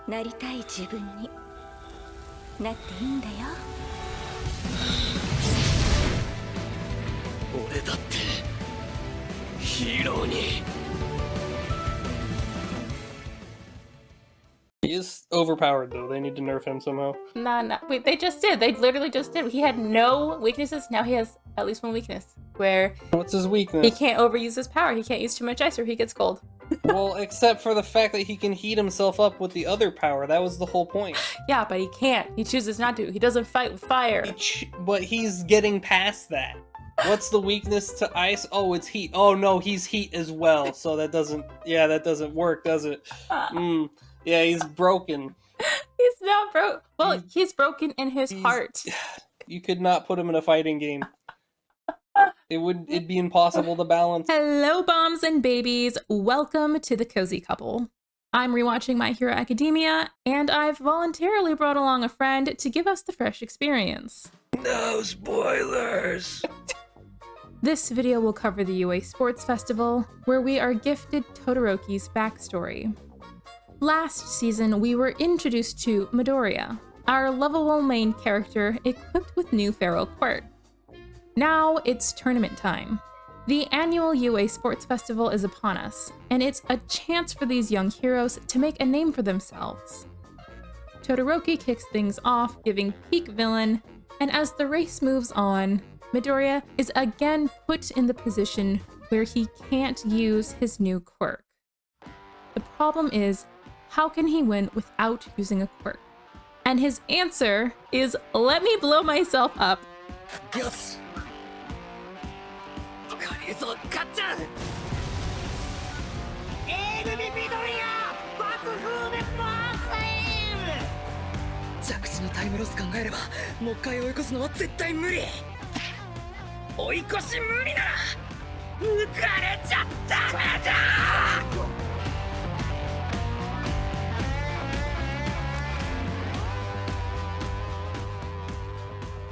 なりたい自分になっていいんだよ。俺だってヒーローに。He is overpowered, though. They need to nerf him somehow. Nah. Wait, they just did. They literally just did. He had no weaknesses. Now he has at least one weakness, where What's his weakness? he can't overuse his power. He can't use too much ice or he gets cold. Well, except for the fact that he can heat himself up with the other power. That was the whole point. Yeah, but he can't. He chooses not to. He doesn't fight with fire. But he's getting past that. What's the weakness to ice? Oh, it's heat. Oh, no, he's heat as well. So that doesn't work, does it? Yeah, he's broken. He's not broke. Well, he's broken in his heart. You could not put him in a fighting game. It'd be impossible to balance. Hello, bombs and babies. Welcome to the Cozy Couple. I'm rewatching My Hero Academia, and I've voluntarily brought along a friend to give us the fresh experience. No spoilers! This video will cover the UA Sports Festival, where we are gifted Todoroki's backstory. Last season, we were introduced to Midoriya, our lovable main character equipped with new feral quirk. Now it's tournament time. The annual UA Sports Festival is upon us, and it's a chance for these young heroes to make a name for themselves. Todoroki kicks things off, giving peak villain, and as the race moves on, Midoriya is again put in the position where he can't use his new quirk. The problem is, how can he win without using a quirk? And his answer is, let me blow myself up. Yes! これぞ勝っちゃう。エールに緑や爆風でバースイン。着地のタイムロス考えればもう一回追い越すのは絶対無理。追い越し無理なら抜かれちゃダメだ。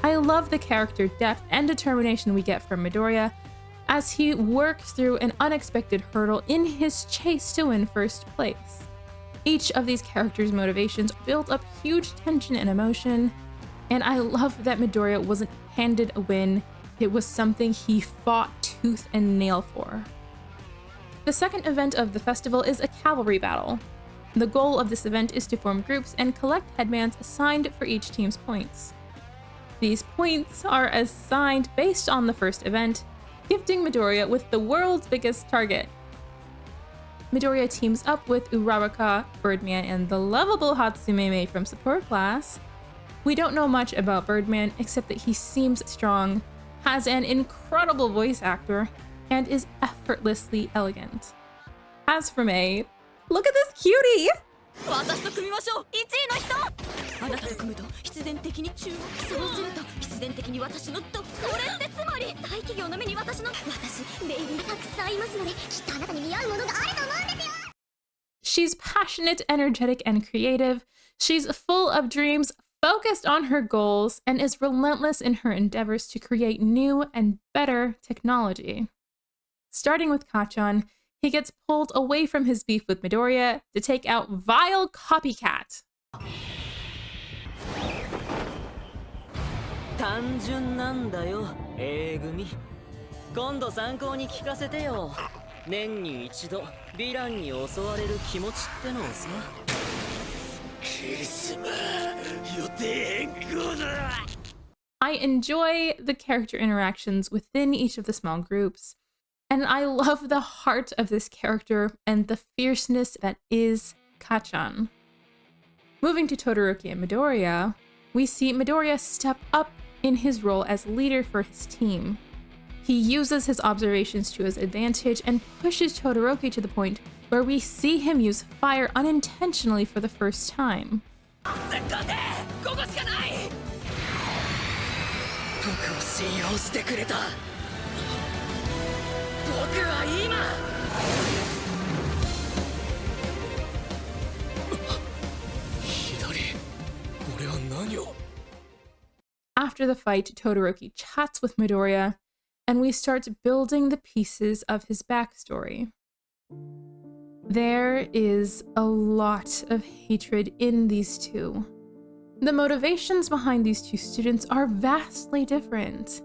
I love the character depth and determination we get from Midoriya as he works through an unexpected hurdle in his chase to win first place. Each of these characters' motivations build up huge tension and emotion, and I love that Midoriya wasn't handed a win. It was something he fought tooth and nail for. The second event of the festival is a cavalry battle. The goal of this event is to form groups and collect headbands assigned for each team's points. These points are assigned based on the first event, gifting Midoriya with the world's biggest target. Midoriya teams up with Uraraka, Birdman, and the lovable Hatsumeme from support class. We don't know much about Birdman except that he seems strong, has an incredible voice actor, and is effortlessly elegant. As for May, look at this cutie! 私と組みましょう。1位の人。あなたと組むと必然的に注目。そうすると必然的に私のと。それってつまり大企業の目に私ベイビーたくさんいますので、きっとあなたに似合うものがあると思うんですよ。She's passionate, energetic, and creative. She's full of dreams, focused on her goals, and is relentless in her endeavors to create new and better technology. Starting with Kacchan, he gets pulled away from his beef with Midoriya to take out vile copycat. 単純なんだよ、A組。今度参考に聞かせてよ。年に一度ヴィランに襲われる気持ちってのをさ。クリスマ予定変更だ。I enjoy the character interactions within each of the small groups, and I love the heart of this character and the fierceness that is Kacchan. Moving to Todoroki and Midoriya, we see Midoriya step up in his role as leader for his team. He uses his observations to his advantage and pushes Todoroki to the point where we see him use fire unintentionally for the first time. ここしかない。僕を信用してくれた。僕は今。左。俺は何を。After the fight, Todoroki chats with Midoriya, and we start building the pieces of his backstory. There is a lot of hatred in these two. The motivations behind these two students are vastly different.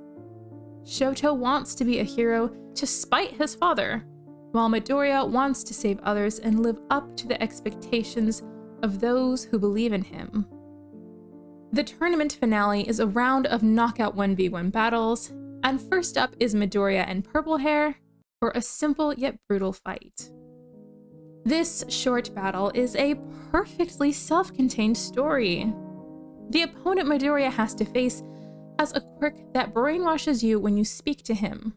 Shoto wants to be a hero to spite his father, while Midoriya wants to save others and live up to the expectations of those who believe in him. The tournament finale is a round of knockout 1v1 battles, and first up is Midoriya and Purple Hair for a simple yet brutal fight. This short battle is a perfectly self-contained story. The opponent Midoriya has to face has a quirk that brainwashes you when you speak to him.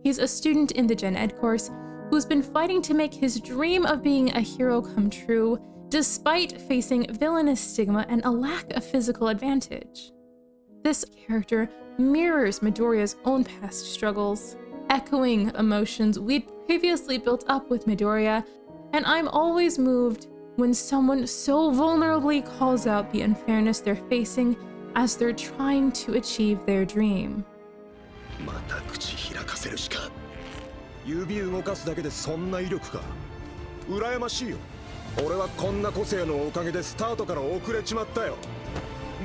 He's a student in the Gen Ed course who's been fighting to make his dream of being a hero come true, despite facing villainous stigma and a lack of physical advantage. This character mirrors Midoriya's own past struggles, echoing emotions we'd previously built up with Midoriya, and I'm always moved when someone so vulnerably calls out the unfairness they're facing as they're trying to achieve their dream. また口開かせるしか。指動かすだけでそんな威力か。羨ましいよ。俺はこんな個性のおかげでスタートから遅れちまったよ。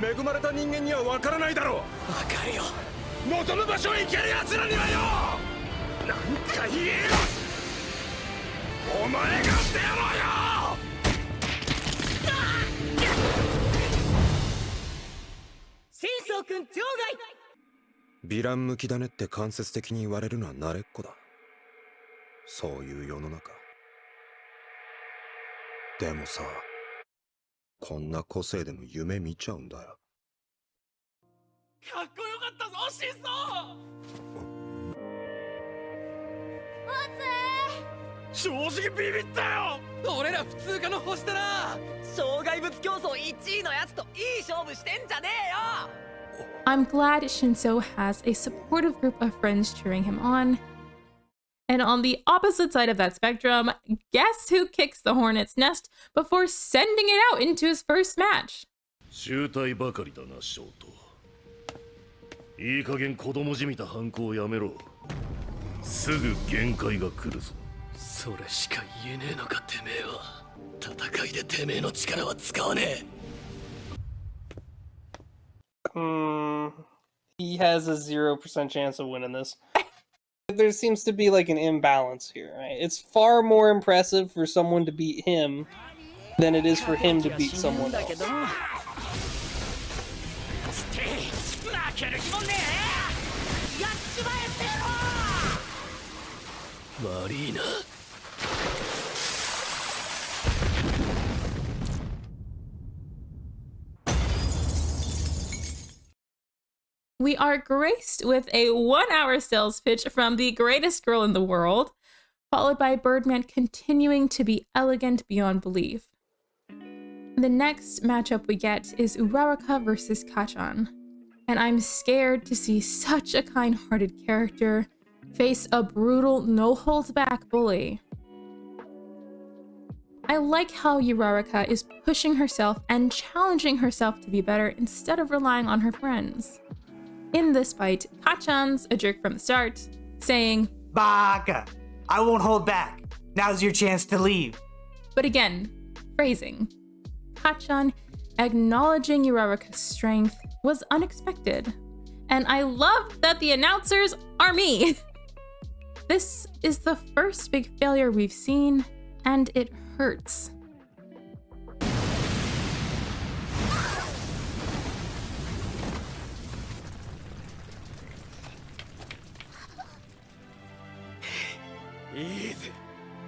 恵まれた人間には分からないだろう。分かるよ。望む場所へ行ける奴らにはよ。なんか言えよ。お前がしてやろうよ。新宗君場外。ヴィラン向きだねって間接的に言われるのは慣れっこだ。そういう世の中。でもさ、こんな個性でも夢見ちゃうんだよ。かっこよかったぞ、シンソー。正直ビビったよ。俺ら普通科の星だな。障害物競争1位のやつといい勝負してんじゃねえよ。I'm glad Shinso has a supportive group of friends cheering him on. And on the opposite side of that spectrum, guess who kicks the hornet's nest before sending it out into his first match? 集大ばかりだな、ショート。いい加減子供じみた反抗をやめろ。すぐ限界が来るぞ。それしか言えねえのか、てめえは。戦いでてめえの力は使わねえ。He has a 0% chance of winning this. There seems to be like an imbalance here, right? It's far more impressive for someone to beat him than it is for him to beat someone else. 負ける気もねえ。やっちまえてよ。悪いな。We are graced with a 1-hour sales pitch from the greatest girl in the world, followed by Birdman continuing to be elegant beyond belief. The next matchup we get is Uraraka versus Kachan, and I'm scared to see such a kind-hearted character face a brutal, no-holds-back bully. I like how Uraraka is pushing herself and challenging herself to be better instead of relying on her friends. In this fight, Kachan's a jerk from the start, saying, Baka! I won't hold back. Now's your chance to leave. But again, phrasing. Kachan acknowledging Uraraka's strength was unexpected. And I love that the announcers are me! This is the first big failure we've seen, and it hurts. Easy.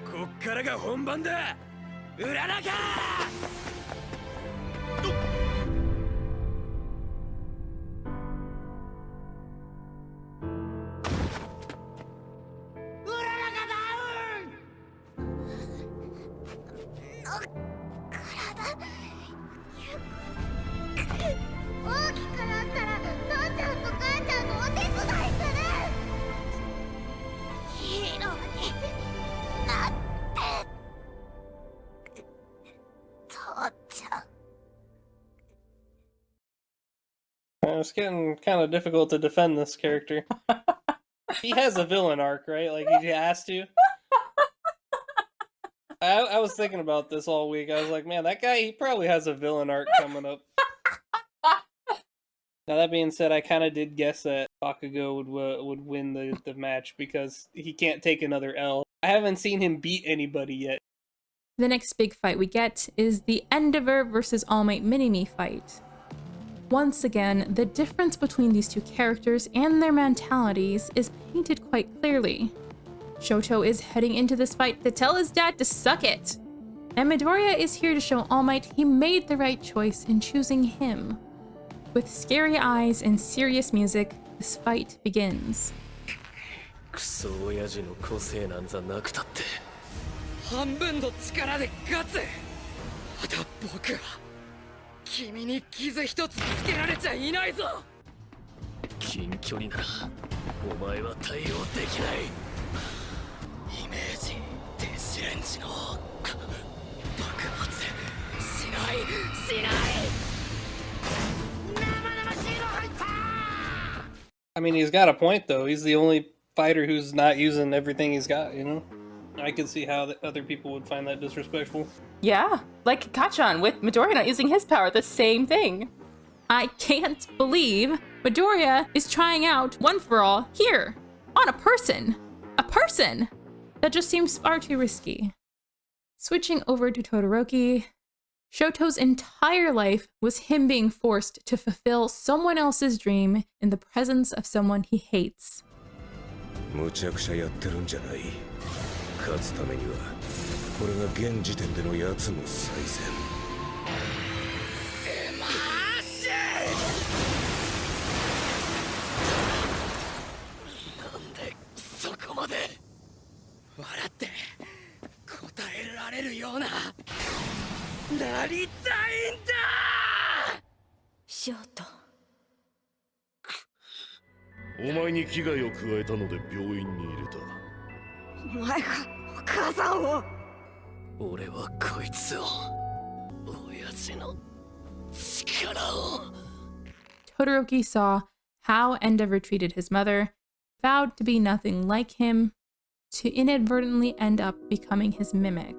こっからが本番だ。うららか。It's getting kind of difficult to defend this character. He has a villain arc, right? Like he has to. I was thinking about this all week. I was like, man, that guy, he probably has a villain arc coming up. Now, that being said, I kind of did guess that Bakugo would win the match because he can't take another L. I haven't seen him beat anybody yet. The next big fight we get is the Endeavor versus All Might Mini-Me fight. Once again, the difference between these two characters and their mentalities is painted quite clearly. Shoto is heading into this fight to tell his dad to suck it. And Midoriya is here to show All Might he made the right choice in choosing him. With scary eyes and serious music, this fight begins. クソ親父の個性なんざなくたって半分の力で勝つ。まだ僕は君に傷一つつけられちゃいないぞ。近距離ならお前は対応できない。イメージ電子レンジの爆発しない生々しいの入った。 I mean, he's got a point, though. He's the only fighter who's not using everything he's got, you know? I could see how other people would find that disrespectful. Yeah, like Kachan with Midoriya not using his power, the same thing. I can't believe Midoriya is trying out One for All here, on a person. A person! That just seems far too risky. Switching over to Todoroki, Shoto's entire life was him being forced to fulfill someone else's dream in the presence of someone he hates. むちゃくちゃやってるんじゃない。勝つためにはこれが現時点でのやつの最善。なんでそこまで笑って答えられるようななりたいんだ。ショート。お前に危害を加えたので病院に入れた。お前がお母さんを。俺はこいつを親父の力を。 Todoroki saw how Endeavor treated his mother, vowed to be nothing like him, to inadvertently end up becoming his mimic.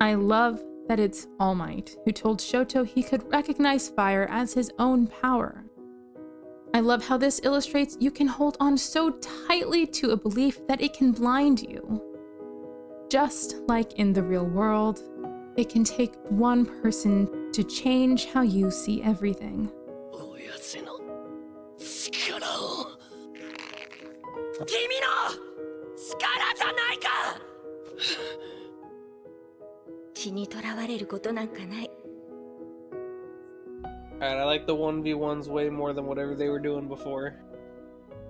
I love that it's All Might who told Shoto he could recognize fire as his own power. I love how this illustrates you can hold on so tightly to a belief that it can blind you. Just like in the real world, it can take one person to change how you see everything. 親父の力を。君の力じゃないか。気にとらわれることなんかない。 Alright, I like the 1v1s way more than whatever they were doing before.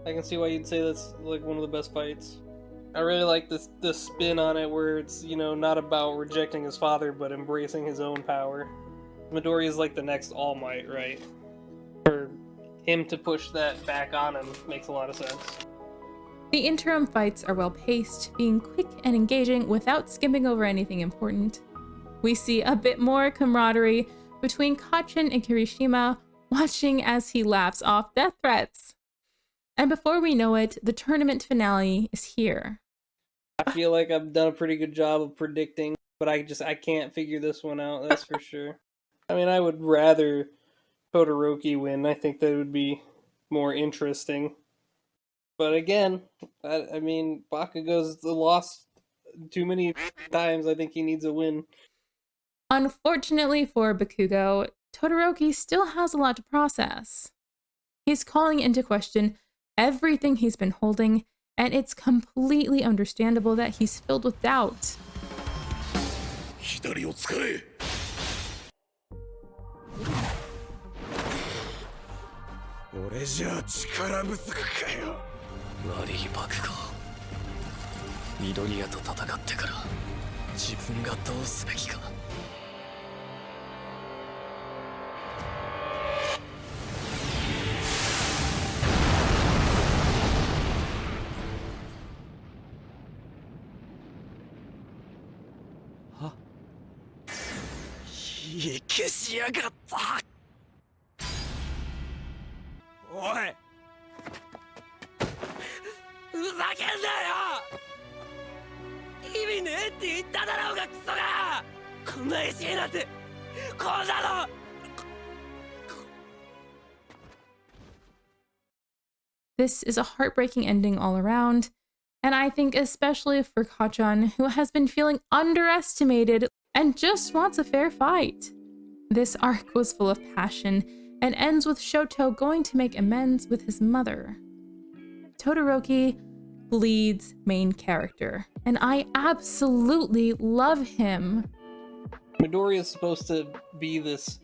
I can see why you'd say that's like one of the best fights. I really like the spin on it where it's, you know, not about rejecting his father, but embracing his own power. Midoriya is like the next All Might, right? For him to push that back on him makes a lot of sense. The interim fights are well paced, being quick and engaging without skipping over anything important. We see a bit more camaraderie between Kachin and Kirishima, watching as he laughs off death threats. And before we know it, the tournament finale is here. I feel like I've done a pretty good job of predicting, but I can't figure this one out, that's for sure. I mean, I would rather Todoroki win. I think that would be more interesting. But again, I mean, Bakugo's lost too many times. I think he needs a win. Unfortunately for Bakugo, Todoroki still has a lot to process. He's calling into question everything he's been holding, and it's completely understandable that he's filled with doubt. 左を使え。俺じゃ力不足かよ。悪い爆豪。緑谷と戦ってから自分がどうすべきか。いけしやがった。おい、ふざけんなよ。味ねえって言っただろうがクソが。こんな石なんてこんなの。 This is a heartbreaking ending all around, and I think especially for Kachan, who has been feeling underestimated and just wants a fair fight. This arc was full of passion and ends with Shoto going to make amends with his mother. Todoroki bleeds main character, and I absolutely love him. Midoriya is supposed to be this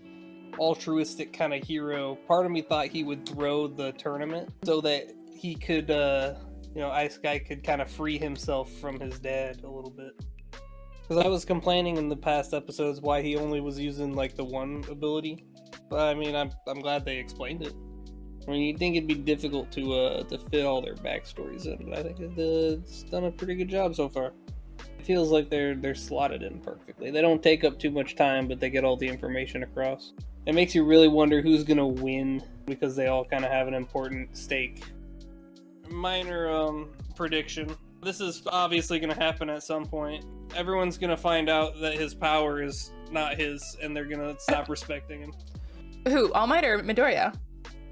altruistic kind of hero. Part of me thought he would throw the tournament so that he could, Ice Guy could kind of free himself from his dad a little bit. Because I was complaining in the past episodes why he only was using like the one ability. But I mean, I'm glad they explained it. I mean, you'd think it'd be difficult to fit all their backstories in, but I think it's done a pretty good job so far. It feels like they're slotted in perfectly. They don't take up too much time, but they get all the information across. It makes you really wonder who's gonna win because they all kind of have an important stake. Minor prediction. This is obviously gonna happen at some point. Everyone's gonna find out that his power is not his, and they're gonna stop respecting him. Who? All Might or Midoriya?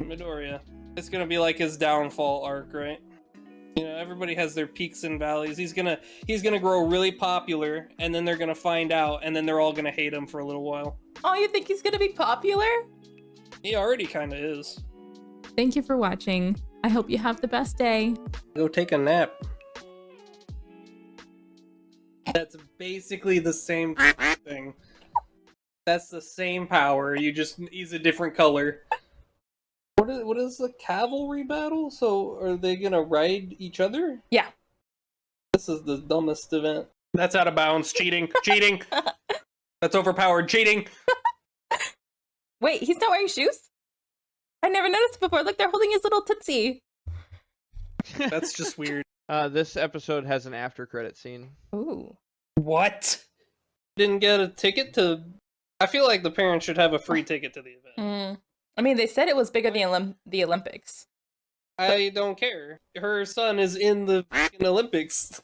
Midoriya. It's gonna be like his downfall arc, right? You know, everybody has their peaks and valleys. He's gonna grow really popular, and then they're gonna find out, and then they're all gonna hate him for a little while. Oh, you think he's gonna be popular? He already kind of is. Thank you for watching. I hope you have the best day. Go take a nap. That's basically the same thing. That's the same power. He's a different color. What is the cavalry battle? So are they gonna ride each other? Yeah. This is the dumbest event. That's out of bounds. Cheating. Cheating. That's overpowered. Cheating. Wait, he's not wearing shoes? I never noticed before. Look, they're holding his little tootsie. That's just weird. This episode has an after credit scene. Ooh. What? Didn't get a ticket to... I feel like the parents should have a free ticket to the event. I mean, they said it was bigger than the Olympics. I don't care. Her son is in the fucking Olympics.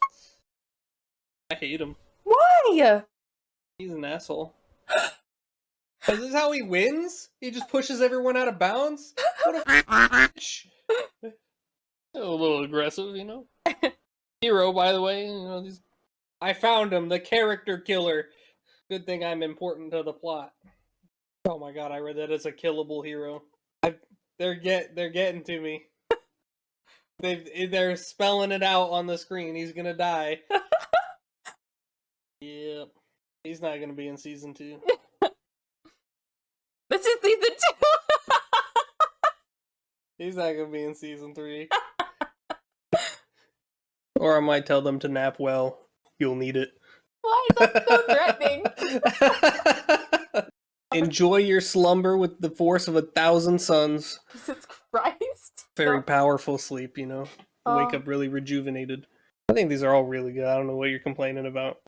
I hate him. Why? He's an asshole. Is this how he wins? He just pushes everyone out of bounds? What a bitch. A little aggressive, you know? Hero, by the way. You know, I found him, the character killer. Good thing I'm important to the plot. Oh my god, I read that as a killable hero. They're getting to me. They're spelling it out on the screen. He's gonna die. Yep. He's not gonna be in season 2. This is season 2! He's not gonna be in season 3. Or I might tell them to nap well. You'll need it. Why? That's so threatening. Enjoy your slumber with the force of 1,000 suns. Jesus Christ. Very powerful sleep, you know. Wake up really rejuvenated. I think these are all really good. I don't know what you're complaining about.